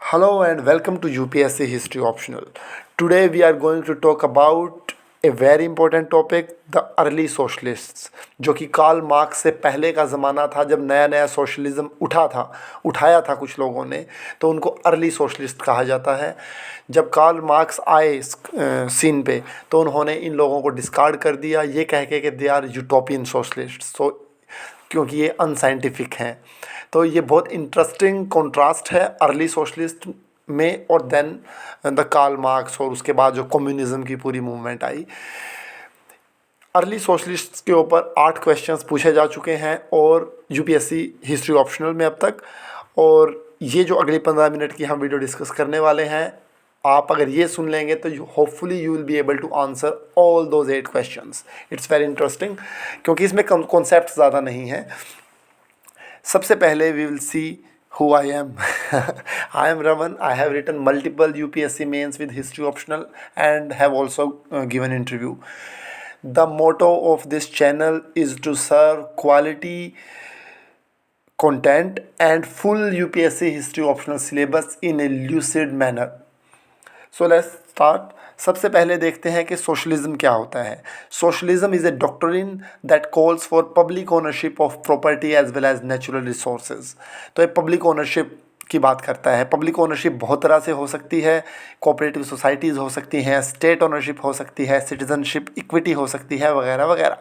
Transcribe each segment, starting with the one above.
Hello and welcome to UPSC History Optional. Today we are going to talk about a very important topic, the early socialists, जो कि Karl Marx से पहले का ज़माना था जब नया नया सोशलिज्म उठाया था कुछ लोगों ने, तो उनको अर्ली सोशलिस्ट कहा जाता है। जब कार्ल मार्क्स आए सीन पे तो उन्होंने इन लोगों को डिस्कार्ड कर दिया ये कह के कि दे आर यूटोपियन सोशलिस्ट, क्योंकि ये अनसाइंटिफिक हैं। तो ये बहुत इंटरेस्टिंग कंट्रास्ट है अर्ली सोशलिस्ट में और देन द कार्ल मार्क्स और उसके बाद जो कम्युनिज्म की पूरी मूवमेंट आई। अर्ली सोशलिस्ट के ऊपर 8 क्वेश्चंस पूछे जा चुके हैं और यूपीएससी हिस्ट्री ऑप्शनल में अब तक, और ये जो अगली 15 मिनट की हम वीडियो डिस्कस करने वाले हैं, आप अगर ये सुन लेंगे तो hopefully you will be able to answer all those 8 questions. It's very interesting क्योंकि इसमें कॉन्सेप्ट ज़्यादा नहीं है। सबसे पहले we will see who I am. I am Raman. I have written multiple UPSC mains with history optional and have also given interview. The motto of this channel is to serve quality content and full UPSC history optional syllabus in a lucid manner. So let's start. सबसे पहले देखते हैं कि socialism क्या होता है। Socialism is a doctrine that calls for public ownership of property as well as natural resources. तो ये पब्लिक ओनरशिप की बात करता है। पब्लिक ओनरशिप बहुत तरह से हो सकती है, कोऑपरेटिव सोसाइटीज़ हो सकती हैं, स्टेट ओनरशिप हो सकती है, सिटीजनशिप इक्विटी हो सकती है, वगैरह वगैरह।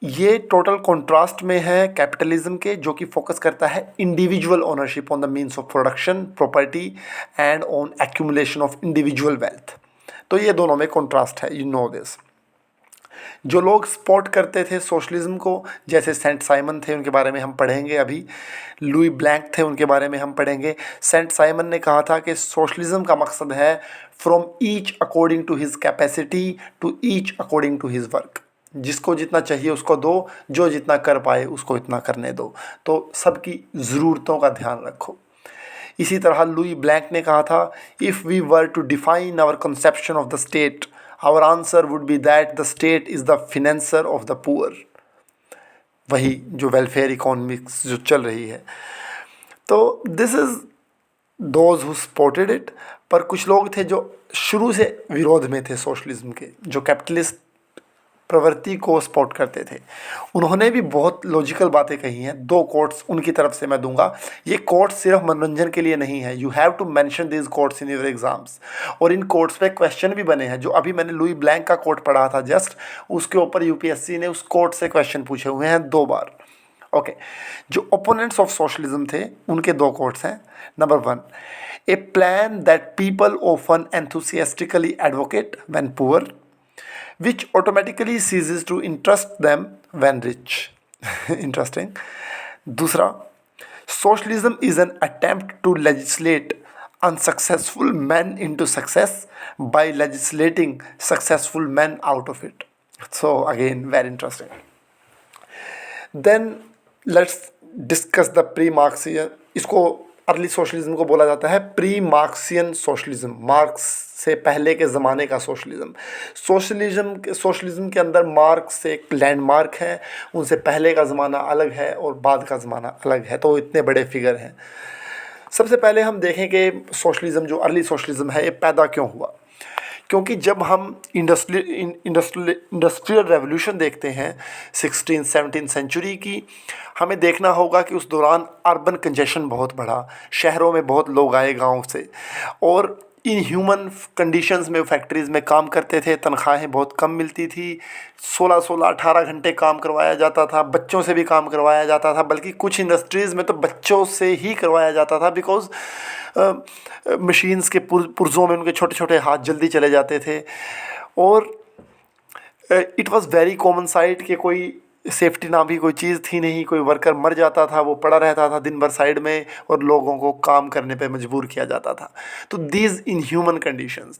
ये टोटल कॉन्ट्रास्ट में है कैपिटलिज्म के, जो कि फोकस करता है individual ownership on the means of production, property and on accumulation of individual wealth. तो ये दोनों में कॉन्ट्रास्ट है, यू नो दिस। जो लोग सपोर्ट करते थे सोशलिज्म को, जैसे सेंट साइमन थे, उनके बारे में हम पढ़ेंगे अभी। लुई ब्लैंक थे, उनके बारे में हम पढ़ेंगे। सेंट साइमन ने कहा था कि सोशलिज्म का मकसद है from each according to his capacity to each according to his work. जिसको जितना चाहिए उसको दो, जो जितना कर पाए उसको इतना करने दो, तो सबकी ज़रूरतों का ध्यान रखो। इसी तरह लुई ब्लैंक ने कहा था, if we were to define our conception of the state, our answer would be that the state is the financer of the poor. वही जो वेलफेयर इकोनॉमिक्स जो चल रही है। तो this is those who supported it. पर कुछ लोग थे जो शुरू से विरोध में थे सोशलिज्म के, जो कैपिटलिस्ट प्रवृत्ति को सपोर्ट करते थे। उन्होंने भी बहुत लॉजिकल बातें कही हैं। 2 कोट्स उनकी तरफ से मैं दूंगा। ये कोट्स सिर्फ मनोरंजन के लिए नहीं है, you have to mention these quotes in your exams. और इन कोट्स पे क्वेश्चन भी बने हैं। जो अभी मैंने लुई ब्लैंक का कोट पढ़ा था जस्ट, उसके ऊपर यूपीएससी ने उस कोट से क्वेश्चन पूछे हुए हैं 2 बार। ओके, जो ओपोनेंट्स ऑफ सोशलिज्म थे उनके 2 कोट्स हैं। Number 1, A plan that people often enthusiastically advocate when poor, which automatically ceases to interest them when rich. Interesting. दूसरा, socialism is an attempt to legislate unsuccessful men into success by legislating successful men out of it. So again, very interesting. Then let's discuss the pre-Marxian. इसको early socialism को बोला जाता है pre Marxian socialism, marks से पहले के ज़माने का सोशलिज्म। सोशलिज्म के अंदर मार्क्स एक लैंडमार्क है, उनसे पहले का ज़माना अलग है और बाद का ज़माना अलग है, तो इतने बड़े फिगर हैं। सबसे पहले हम देखें कि सोशलिज्म जो अर्ली सोशलिज्म है ये पैदा क्यों हुआ। क्योंकि जब हम इंडस्ट्रियल रेवोल्यूशन देखते हैं 16-17 सेंचुरी की, हमें देखना होगा कि उस दौरान अर्बन कंजेशन बहुत बढ़ा, शहरों में बहुत लोग आए गांव से, और इन ह्यूमन कंडीशंस में फैक्ट्रीज़ में काम करते थे, तनख्वाहें बहुत कम मिलती थी, 16-16 18 घंटे काम करवाया जाता था, बच्चों से भी काम करवाया जाता था, बल्कि कुछ इंडस्ट्रीज़ में तो बच्चों से ही करवाया जाता था, बिकॉज़ मशीन्स के पुर्ज़ों में उनके छोटे छोटे हाथ जल्दी चले जाते थे। और it was very common site कि कोई सेफ्टी नाम की कोई चीज़ थी नहीं, कोई वर्कर मर जाता था, वो पड़ा रहता था दिन भर साइड में और लोगों को काम करने पे मजबूर किया जाता था। तो these in human conditions,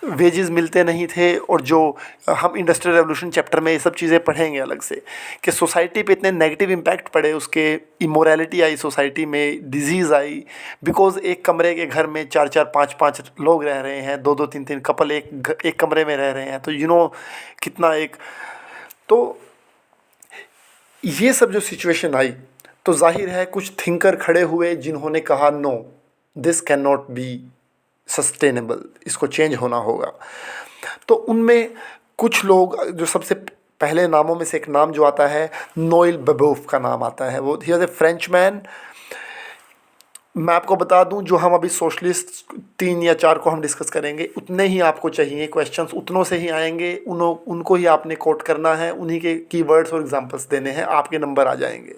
wages मिलते नहीं थे। और जो हम इंडस्ट्रियल रेवोल्यूशन चैप्टर में ये सब चीज़ें पढ़ेंगे अलग से, कि सोसाइटी पे इतने नेगेटिव इम्पैक्ट पड़े, उसके इमोरलिटी आई सोसाइटी में, डिजीज़ आई, बिकॉज एक कमरे के घर में 4-4 5-5 लोग रह रहे हैं, 2-2 3-3 कपल एक कमरे में रह रहे हैं, तो यू नो कितना एक। तो ये सब जो सिचुएशन आई, तो जाहिर है कुछ थिंकर खड़े हुए जिन्होंने कहा no, this can not be sustainable, इसको चेंज होना होगा। तो उनमें कुछ लोग, जो सबसे पहले नामों में से एक नाम जो आता है, नोएल बबोफ का नाम आता है। वो he was a French man. मैं आपको बता दूं, जो हम अभी सोशलिस्ट 3 या 4 को हम डिस्कस करेंगे, उतने ही आपको चाहिए क्वेश्चंस, उतनों से ही आएंगे, उनको ही आपने कोट करना है, उन्हीं के कीवर्ड्स और एग्जांपल्स देने हैं, आपके नंबर आ जाएंगे।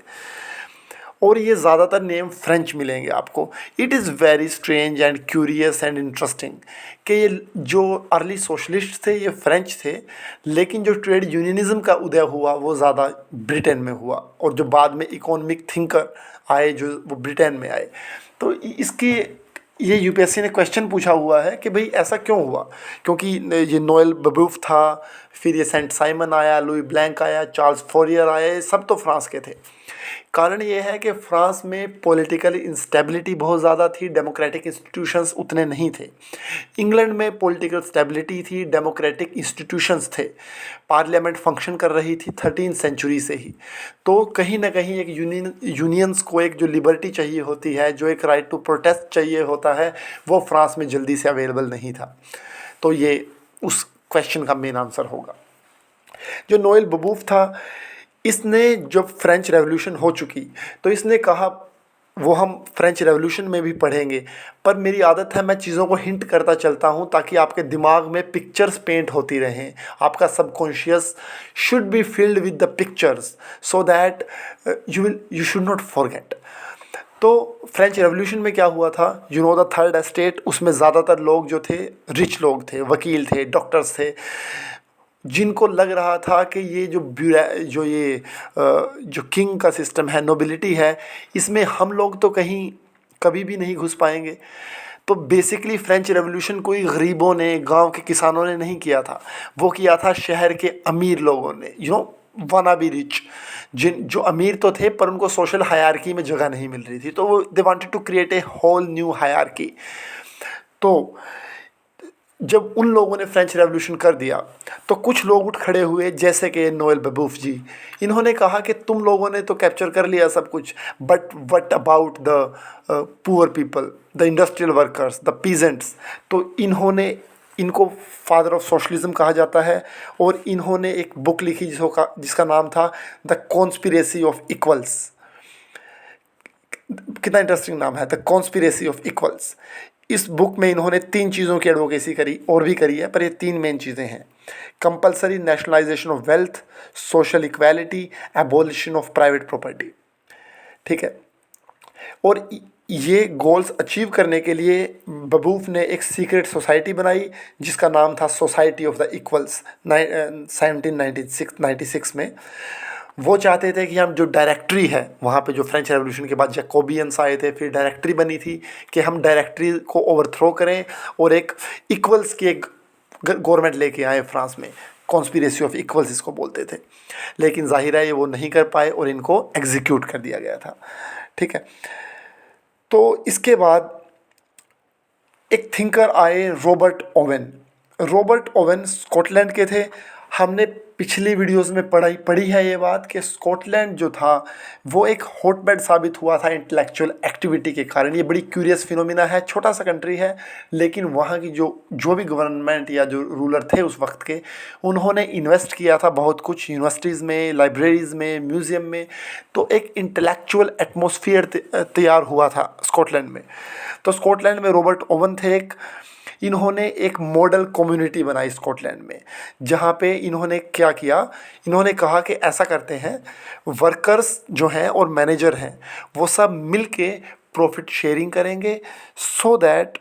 और ये ज़्यादातर नेम फ्रेंच मिलेंगे आपको। It is very strange and curious and interesting कि ये जो अर्ली सोशलिस्ट थे ये फ्रेंच थे, लेकिन जो ट्रेड यूनियनिज़्म का उदय हुआ वो ज़्यादा ब्रिटेन में हुआ, और जो बाद में इकोनॉमिक थिंकर आए जो वो ब्रिटेन में आए। तो इसकी ये यूपीएससी ने क्वेश्चन पूछा हुआ है कि भाई ऐसा क्यों हुआ, क्योंकि ये नोएल बबूफ था, फिर ये सेंट साइमन आया, लुई ब्लैंक आया, चार्ल्स फोरियर आया, ये सब तो फ्रांस के थे। कारण ये है कि फ़्रांस में पॉलिटिकल इंस्टेबिलिटी बहुत ज़्यादा थी, डेमोक्रेटिक इंस्टीट्यूशंस उतने नहीं थे। इंग्लैंड में पॉलिटिकल स्टेबिलिटी थी, डेमोक्रेटिक इंस्टीट्यूशंस थे, पार्लियामेंट फंक्शन कर रही थी 13वीं सेंचुरी से ही। तो कहीं ना कहीं एक यूनियंस को एक जो लिबर्टी चाहिए होती है, जो एक राइट टू प्रोटेस्ट चाहिए होता है, वो फ्रांस में जल्दी से अवेलेबल नहीं था। तो ये उस क्वेश्चन का मेन आंसर होगा। जो नोएल बबूफ था, इसने जब फ्रेंच रेवोल्यूशन हो चुकी तो इसने कहा, वो हम फ्रेंच रेवोल्यूशन में भी पढ़ेंगे, पर मेरी आदत है मैं चीज़ों को हिंट करता चलता हूँ ताकि आपके दिमाग में पिक्चर्स पेंट होती रहें। आपका subconscious should be filled with the pictures so that you should not forget. तो फ्रेंच रेवोल्यूशन में क्या हुआ था, द थर्ड एस्टेट, उसमें ज़्यादातर लोग जो थे रिच लोग थे, वकील थे, डॉक्टर्स थे, जिनको लग रहा था कि ये जो किंग का सिस्टम है, नोबिलिटी है, इसमें हम लोग तो कहीं कभी भी नहीं घुस पाएंगे। तो बेसिकली फ्रेंच रेवोल्यूशन कोई गरीबों ने, गांव के किसानों ने नहीं किया था, वो किया था शहर के अमीर लोगों ने, वाना बी रिच, जो अमीर तो थे पर उनको सोशल हायरार्की में जगह नहीं मिल रही थी, तो वो they wanted to create a whole new hierarchy. तो जब उन लोगों ने फ्रेंच रेवोल्यूशन कर दिया तो कुछ लोग उठ खड़े हुए, जैसे कि नोएल बबूफ जी। इन्होंने कहा कि तुम लोगों ने तो कैप्चर कर लिया सब कुछ, but what about the poor people, the industrial workers, the peasants. तो इनको फादर ऑफ सोशलिज्म कहा जाता है, और इन्होंने एक बुक लिखी जिसका नाम था द कॉन्स्पिरेसी ऑफ इक्वल्स। कितना इंटरेस्टिंग नाम है, द कॉन्स्पिरेसी ऑफ इक्वल्स। इस बुक में इन्होंने 3 चीज़ों की एडवोकेसी करी, और भी करी है, पर ये 3 मेन चीज़ें हैं: compulsory nationalisation of wealth, social equality, abolition of private property. ठीक है। और ये गोल्स अचीव करने के लिए बबूफ ने एक सीक्रेट सोसाइटी बनाई जिसका नाम था सोसाइटी ऑफ द इक्वल्स 1796 में। वो चाहते थे कि हम जो डायरेक्टरी है वहाँ पे, जो फ्रेंच रेवोल्यूशन के बाद जैकोबियंस आए थे, फिर डायरेक्टरी बनी थी, कि हम डायरेक्टरी को ओवरथ्रो करें और एक इक्वल्स की एक गवर्नमेंट लेके आए फ्रांस में। कॉन्स्पिरेसी ऑफ इक्वल्स इसको बोलते थे। लेकिन जाहिर है ये वो नहीं कर पाए और इनको एग्जीक्यूट कर दिया गया था। ठीक है। तो इसके बाद एक थिंकर आए, Robert oven. Robert oven Scotland के थे। हमने पिछली वीडियोस में पढ़ी है ये बात कि स्कॉटलैंड जो था वो एक हॉटबेड साबित हुआ था इंटेलेक्चुअल एक्टिविटी के कारण। ये बड़ी क्यूरियस फिनोमिना है, छोटा सा कंट्री है, लेकिन वहाँ की जो भी गवर्नमेंट या जो रूलर थे उस वक्त के, उन्होंने इन्वेस्ट किया था बहुत कुछ यूनिवर्सिटीज़ में, लाइब्रेरीज़ में, म्यूज़ियम में। तो एक इंटेलेक्चुअल एटमॉस्फेयर तैयार हुआ था स्कॉटलैंड में। तो स्कॉटलैंड में रॉबर्ट ओवन थे इन्होंने एक मॉडल कम्युनिटी बनाई स्कॉटलैंड में, जहाँ पे इन्होंने क्या किया, इन्होंने कहा कि ऐसा करते हैं, वर्कर्स जो हैं और मैनेजर हैं वो सब मिल के प्रॉफिट शेयरिंग करेंगे, सो दैट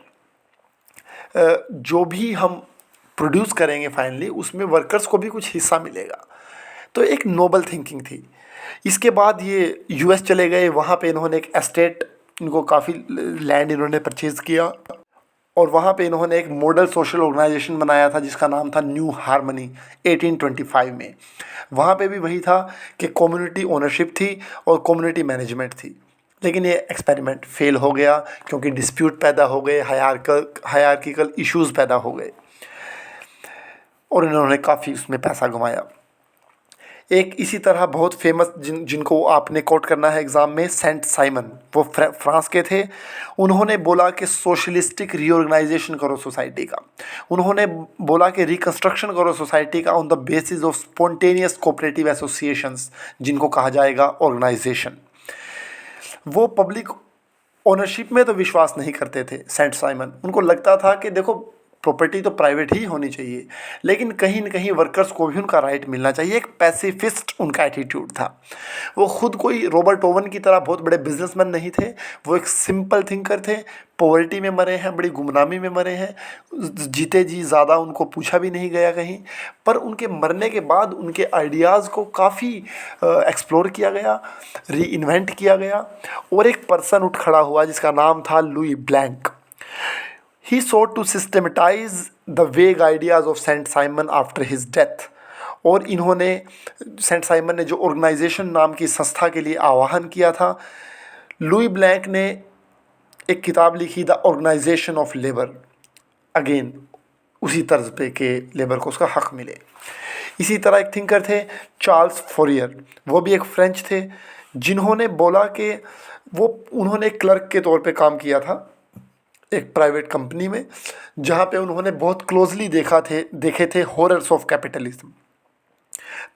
जो भी हम प्रोड्यूस करेंगे फाइनली उसमें वर्कर्स को भी कुछ हिस्सा मिलेगा। तो एक नोबल थिंकिंग थी। इसके बाद ये यूएस चले गए, वहाँ पे इन्होंने एक एस्टेट, इनको काफ़ी लैंड इन्होंने परचेज़ किया, और वहाँ पे इन्होंने एक मॉडल सोशल ऑर्गेनाइजेशन बनाया था जिसका नाम था न्यू हार्मनी 1825 में। वहाँ पे भी वही था कि कम्युनिटी ओनरशिप थी और कम्युनिटी मैनेजमेंट थी। लेकिन ये एक्सपेरिमेंट फेल हो गया क्योंकि डिस्प्यूट पैदा हो गए, हायरार्किकल इश्यूज़ पैदा हो गए, और इन्होंने काफ़ी उसमें पैसा गंवाया। एक इसी तरह बहुत फेमस जिनको आपने कोट करना है एग्ज़ाम में, सेंट साइमन, वो फ्रांस के थे। उन्होंने बोला कि सोशलिस्टिक रीऑर्गेनाइजेशन करो सोसाइटी का। उन्होंने बोला कि रिकंस्ट्रक्शन करो सोसाइटी का on the basis of spontaneous cooperative associations, जिनको कहा जाएगा ऑर्गेनाइजेशन। वो पब्लिक ओनरशिप में तो विश्वास नहीं करते थे सेंट साइमन। उनको लगता था कि देखो प्रॉपर्टी तो प्राइवेट ही होनी चाहिए, लेकिन कहीं न कहीं वर्कर्स को भी उनका राइट मिलना चाहिए। एक पैसिफिस्ट उनका एटीट्यूड था। वो खुद कोई रॉबर्ट ओवन की तरह बहुत बड़े बिजनेसमैन नहीं थे। वो एक सिंपल थिंकर थे। पॉवर्टी में मरे हैं, बड़ी गुमनामी में मरे हैं, जीते जी ज़्यादा उनको पूछा भी नहीं गया कहीं। पर उनके मरने के बाद उनके आइडियाज़ को काफ़ी एक्सप्लोर किया गया, री इन्वेंट किया गया, और एक पर्सन उठ खड़ा हुआ जिसका नाम था Louis blank. He sought to systematize the vague ideas of Saint Simon after his death। और इन्होंने, सेंट साइमन ने जो ऑर्गेनाइजेशन नाम की संस्था के लिए आह्वान किया था, लुई ब्लैंक ने एक किताब लिखी, the organisation of labour, again उसी तर्ज पे कि लेबर को उसका हक मिले। इसी तरह एक थिंकर थे चार्ल्स फोरियर, वो भी एक फ्रेंच थे, जिन्होंने बोला कि उन्होंने क्लर्क के तौर पे काम किया था एक प्राइवेट कंपनी में, जहाँ पे उन्होंने बहुत क्लोजली देखे थे हॉरर्स ऑफ कैपिटलिज्म।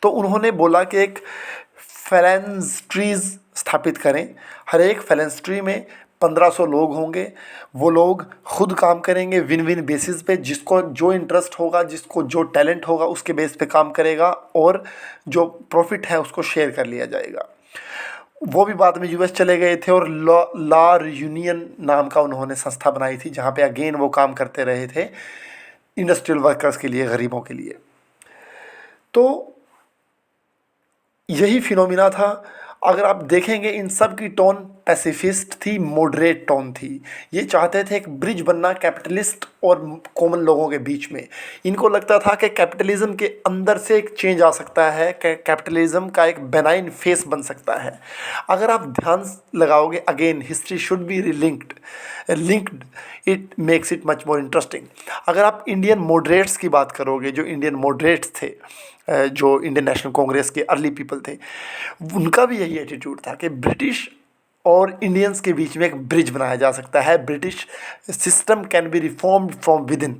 तो उन्होंने बोला कि एक फेलेंस्ट्रीज स्थापित करें। हर एक फेलेंस्ट्री में 1500 लोग होंगे। वो लोग खुद काम करेंगे विन विन बेसिस पे, जिसको जो इंटरेस्ट होगा, जिसको जो टैलेंट होगा, उसके बेस पे काम करेगा, और जो प्रॉफिट है उसको शेयर कर लिया जाएगा। वो भी बाद में यूएस चले गए थे, और ला यूनियन नाम का उन्होंने संस्था बनाई थी, जहाँ पे अगेन वो काम करते रहे थे इंडस्ट्रियल वर्कर्स के लिए, गरीबों के लिए। तो यही फिनोमिना था। अगर आप देखेंगे इन सब की टोन पैसिफिस्ट थी, मॉडरेट टोन थी। ये चाहते थे एक ब्रिज बनना कैपिटलिस्ट और कॉमन लोगों के बीच में। इनको लगता था कि कैपिटलिज्म के अंदर से एक चेंज आ सकता है, कैपिटलिज्म का एक बेनाइन फेस बन सकता है। अगर आप ध्यान लगाओगे, again history should be linked, it makes it much more interesting. अगर आप इंडियन मॉडरेट्स की बात करोगे, जो इंडियन मॉडरेट्स थे, जो इंडियन नेशनल कांग्रेस के अर्ली पीपल थे, उनका भी यही एटीट्यूड था कि ब्रिटिश और इंडियंस के बीच में एक ब्रिज बनाया जा सकता है। British system can be reformed from with in.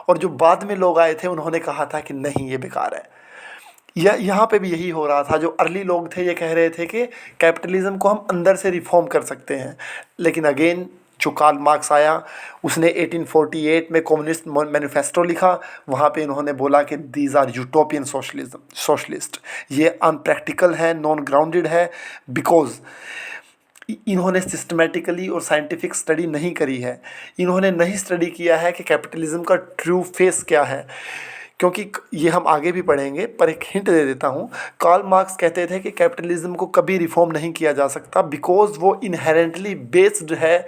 और जो बाद में लोग आए थे, उन्होंने कहा था कि नहीं, ये बेकार है। यहाँ पे भी यही हो रहा था। जो अर्ली लोग थे, ये कह रहे थे कि कैपिटलिज्म को हम अंदर से रिफॉर्म कर सकते हैं। लेकिन अगेन जो कार्ल मार्क्स आया, उसने 1848 में कम्युनिस्ट मैनिफेस्टो लिखा। वहाँ पे इन्होंने बोला कि दीज आर यूटोपियन सोशलिस्ट, ये अनप्रैक्टिकल है, नॉन ग्राउंडेड है, बिकॉज इन्होंने सिस्टमेटिकली और साइंटिफिक स्टडी नहीं करी है। इन्होंने नहीं स्टडी किया है कि कैपिटलिज्म का ट्रू फेस क्या है। क्योंकि ये हम आगे भी पढ़ेंगे, पर एक हिंट दे देता हूँ। कार्ल मार्क्स कहते थे कि कैपिटलिज्म को कभी रिफॉर्म नहीं किया जा सकता, बिकॉज वो इनहेरेंटली बेस्ड है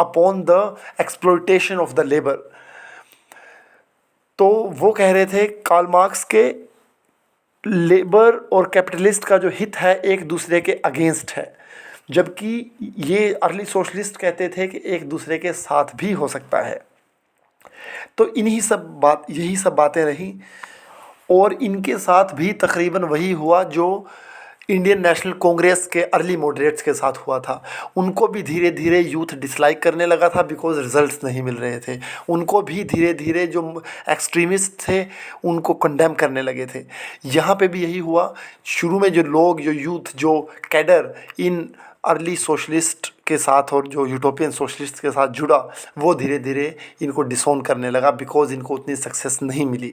upon the exploitation of the labour. तो वो कह रहे थे कार्ल मार्क्स के लेबर और कैपिटलिस्ट का जो हित है एक दूसरे के अगेंस्ट है, जबकि ये अर्ली सोशलिस्ट कहते थे कि एक दूसरे के साथ भी हो सकता है। तो यही सब बातें रहीं, और इनके साथ भी तकरीबन वही हुआ जो इंडियन नेशनल कांग्रेस के अर्ली मॉडरेट्स के साथ हुआ था। उनको भी धीरे धीरे यूथ डिसलाइक करने लगा था, बिकॉज रिजल्ट्स नहीं मिल रहे थे। उनको भी धीरे धीरे जो एक्सट्रीमिस्ट थे उनको कंडेम करने लगे थे। यहाँ पे भी यही हुआ। शुरू में जो लोग, जो यूथ, जो कैडर इन अर्ली सोशलिस्ट के साथ और जो यूटोपियन सोशलिस्ट के साथ जुड़ा, वो धीरे धीरे इनको डिसोन करने लगा, बिकॉज इनको उतनी सक्सेस नहीं मिली।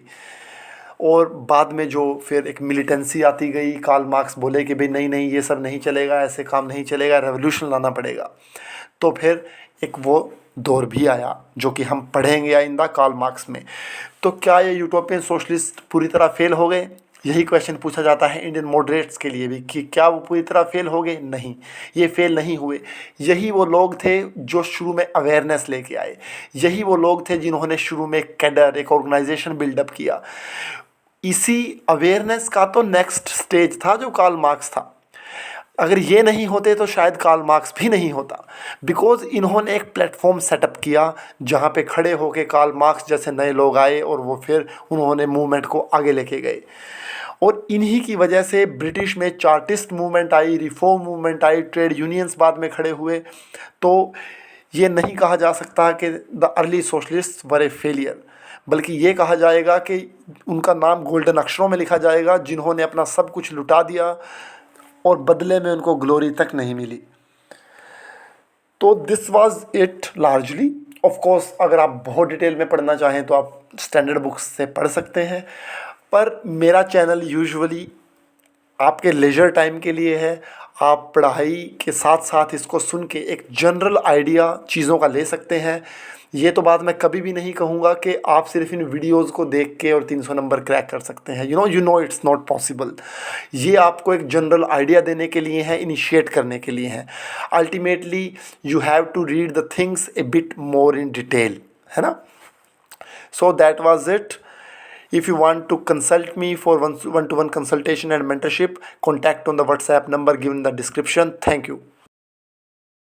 और बाद में जो फिर एक मिलिटेंसी आती गई, कार्ल मार्क्स बोले कि भाई नहीं, ये सब नहीं चलेगा, ऐसे काम नहीं चलेगा, रेवोल्यूशन लाना पड़ेगा। तो फिर एक वो दौर भी आया जो कि हम पढ़ेंगे आइंदा कार्ल मार्क्स में। तो क्या ये यूटोपियन सोशलिस्ट पूरी तरह फेल हो गए? यही क्वेश्चन पूछा जाता है इंडियन मॉडरेट्स के लिए भी, कि क्या वो पूरी तरह फेल हो गए? नहीं, ये फेल नहीं हुए। यही वो लोग थे जो शुरू में अवेयरनेस लेके आए। यही वो लोग थे जिन्होंने शुरू में कैडर, एक ऑर्गेनाइजेशन बिल्डअप किया। इसी अवेयरनेस का तो नेक्स्ट स्टेज था जो कार्ल मार्क्स था। अगर ये नहीं होते तो शायद कार्ल मार्क्स भी नहीं होता, बिकॉज इन्होंने एक प्लेटफॉर्म सेटअप किया जहाँ पे खड़े होके कार्ल मार्क्स जैसे नए लोग आए, और वो फिर उन्होंने मूवमेंट को आगे लेके गए। और इन्हीं की वजह से ब्रिटिश में चार्टिस्ट मूवमेंट आई, रिफॉर्म मूवमेंट आई, ट्रेड यूनियंस बाद में खड़े हुए। तो ये नहीं कहा जा सकता कि the early socialist were A failure, बल्कि ये कहा जाएगा कि उनका नाम गोल्डन अक्षरों में लिखा जाएगा, जिन्होंने अपना सब कुछ लुटा दिया और बदले में उनको ग्लोरी तक नहीं मिली। तो this was it largely. Of course अगर आप बहुत डिटेल में पढ़ना चाहें तो आप स्टैंडर्ड बुक्स से पढ़ सकते हैं, पर मेरा चैनल यूजुअली आपके लेजर टाइम के लिए है। आप पढ़ाई के साथ साथ इसको सुन के एक जनरल आइडिया चीज़ों का ले सकते हैं। ये तो बात मैं कभी भी नहीं कहूँगा कि आप सिर्फ इन वीडियोस को देख के और 300 नंबर क्रैक कर सकते हैं। You know it's not possible. ये आपको एक जनरल आइडिया देने के लिए है, इनिशिएट करने के लिए हैं। Ultimately you have to read the things a bit more in detail, है ना। So that was it. If you want to consult me for one-to-one consultation and mentorship, contact on the WhatsApp number given in the description. Thank you.